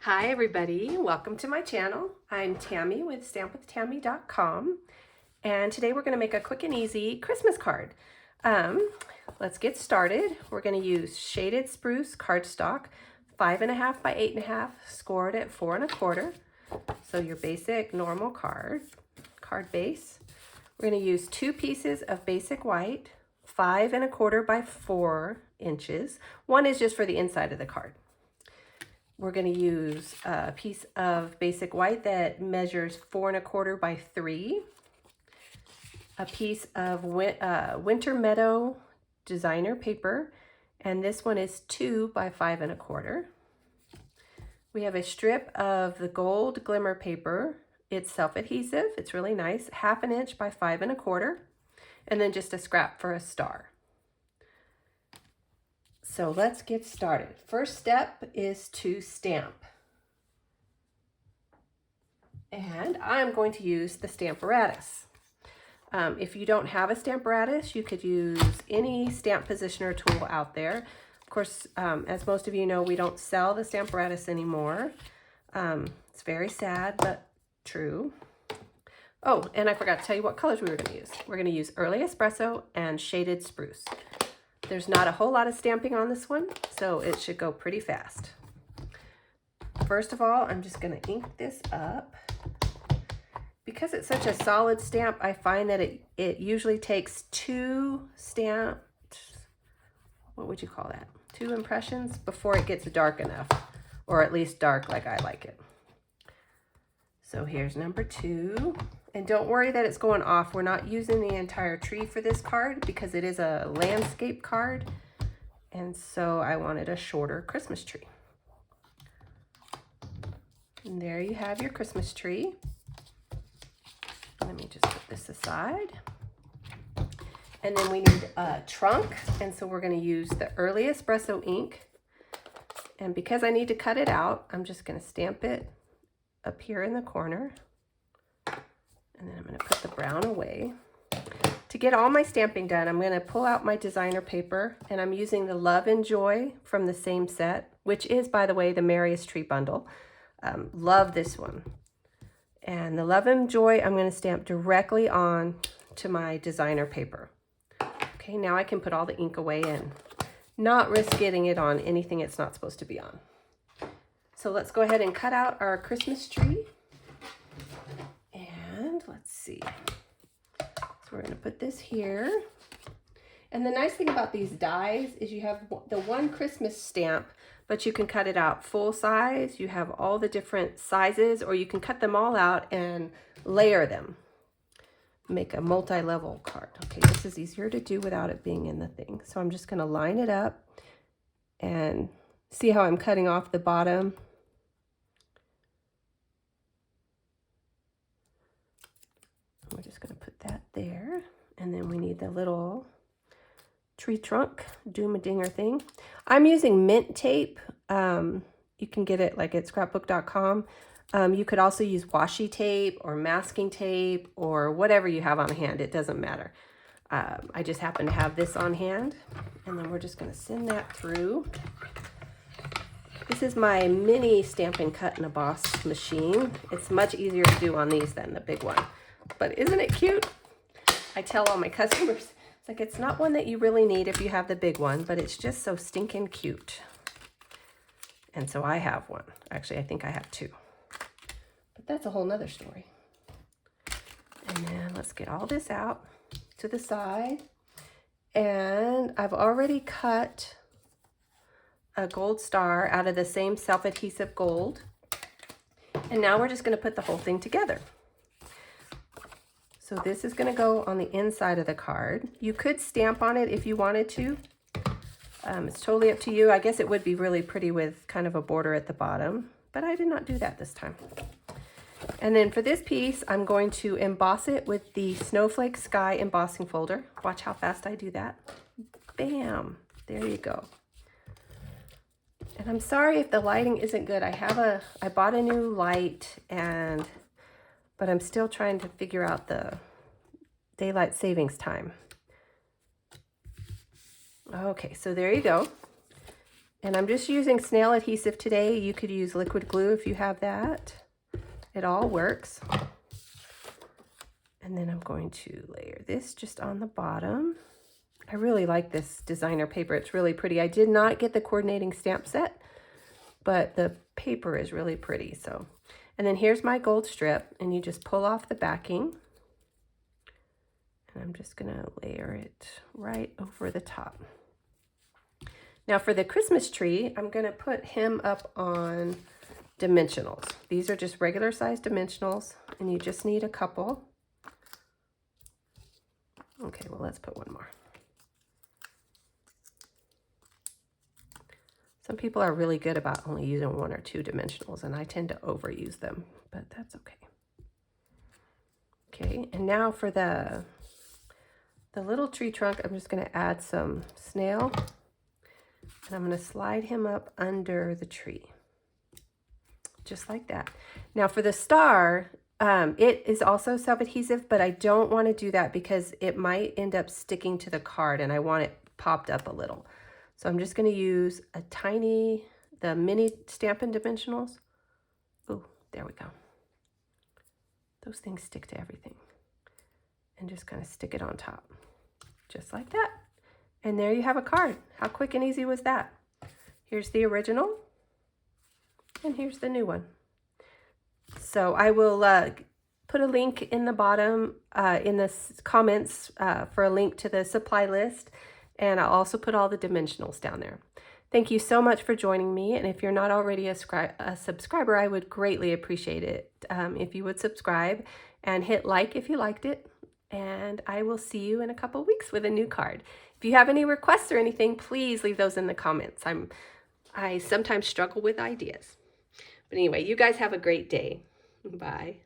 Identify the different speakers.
Speaker 1: Hi everybody, welcome to my channel. I'm Tammy with stampwithtammy.com, and today we're going to make a quick and easy Christmas card. Let's get started. We're going to use shaded spruce cardstock, 5.5 by 8.5, scored at 4 1/4. So your basic normal card base. We're going to use 2 pieces of basic white, 5 1/4 by 4 inches. One is just for the inside of the card. We're going to use a piece of basic white that measures 4 1/4 by 3. A piece of Winter Meadow designer paper, and this one is 2 by 5 1/4. We have a strip of the gold glimmer paper. It's self-adhesive. It's really nice. 1/2 inch by 5 1/4, and then just a scrap for a star. So let's get started. First step is to stamp. And I'm going to use the Stamparatus. If you don't have a Stamparatus, you could use any stamp positioner tool out there. Of course, as most of you know, we don't sell the Stamparatus anymore. It's very sad, but true. Oh, and I forgot to tell you what colors we were going to use. We're going to use Early Espresso and Shaded Spruce. There's not a whole lot of stamping on this one, so it should go pretty fast. First of all, I'm just going to ink this up. Because it's such a solid stamp, I find that it usually takes 2 what would you call that? 2 impressions before it gets dark enough, or at least dark like I like it. So here's number 2. And don't worry that it's going off. We're not using the entire tree for this card because it is a landscape card. And so I wanted a shorter Christmas tree. And there you have your Christmas tree. Let me just put this aside. And then we need a trunk. And so we're going to use the Early Espresso ink. And because I need to cut it out, I'm just going to stamp it up here in the corner. And then I'm going to put the brown away. To get all my stamping done, I'm going to pull out my designer paper, and I'm using the Love and Joy from the same set, which is, by the way, the Merriest tree bundle. Love this one. And the Love and Joy, I'm going to stamp directly on to my designer paper. Okay, now I can put all the ink away and not risk getting it on anything it's not supposed to be on. So let's go ahead and cut out our Christmas tree. Let's see. So we're going to put this here. And the nice thing about these dies is you have the one Christmas stamp, but you can cut it out full size. You have all the different sizes, or you can cut them all out and layer them. Make a multi-level card. Okay, this is easier to do without it being in the thing. So I'm just going to line it up and see how I'm cutting off the bottom. We're just going to put that there. And then we need the little tree trunk doom-a-dinger thing. I'm using mint tape. You can get it like at scrapbook.com. You could also use washi tape or masking tape or whatever you have on hand. It doesn't matter. I just happen to have this on hand. And then we're just going to send that through. This is my mini Stampin' Cut and Emboss machine. It's much easier to do on these than the big one. But isn't it cute? I tell all my customers, it's like it's not one that you really need if you have the big one, but it's just so stinking cute. And so I have one. Actually, I think I have 2. But that's a whole nother story. And then let's get all this out to the side. And I've already cut a gold star out of the same self-adhesive gold. And now we're just going to put the whole thing together. So this is going to go on the inside of the card. You could stamp on it if you wanted to. It's totally up to you. I guess it would be really pretty with kind of a border at the bottom, but I did not do that this time. And then for this piece, I'm going to emboss it with the Snowflake Sky embossing folder. Watch how fast I do that. Bam! There you go. And I'm sorry if the lighting isn't good. I bought a new light, but I'm still trying to figure out the daylight savings time. Okay, so there you go. And I'm just using snail adhesive today. You could use liquid glue if you have that. It all works. And then I'm going to layer this just on the bottom. I really like this designer paper. It's really pretty. I did not get the coordinating stamp set, but the paper is really pretty. So, and then here's my gold strip, and you just pull off the backing. And I'm just gonna layer it right over the top. Now for the Christmas tree, I'm gonna put him up on dimensionals. These are just regular size dimensionals, and you just need a couple. Okay, well, let's put one more. Some people are really good about only using 1 or 2 dimensionals, and I tend to overuse them, but that's okay. Okay, and now for the little tree trunk, I'm just gonna add some snail, and I'm gonna slide him up under the tree, just like that. Now for the star, it is also self-adhesive, but I don't want to do that because it might end up sticking to the card, and I want it popped up a little. So I'm just going to use the mini Stampin' dimensionals. Oh, there we go. Those things stick to everything. And just kind of stick it on top, just like that. And there you have a card. How quick and easy was that? Here's the original, and here's the new one. So I will put a link in the bottom in the comments for a link to the supply list, and I'll also put all the dimensionals down there. Thank you so much for joining me, and if you're not already a subscriber, I would greatly appreciate it if you would subscribe and hit like if you liked it, and I will see you in a couple weeks with a new card. If you have any requests or anything, please leave those in the comments. I sometimes struggle with ideas. But anyway, you guys have a great day. Bye.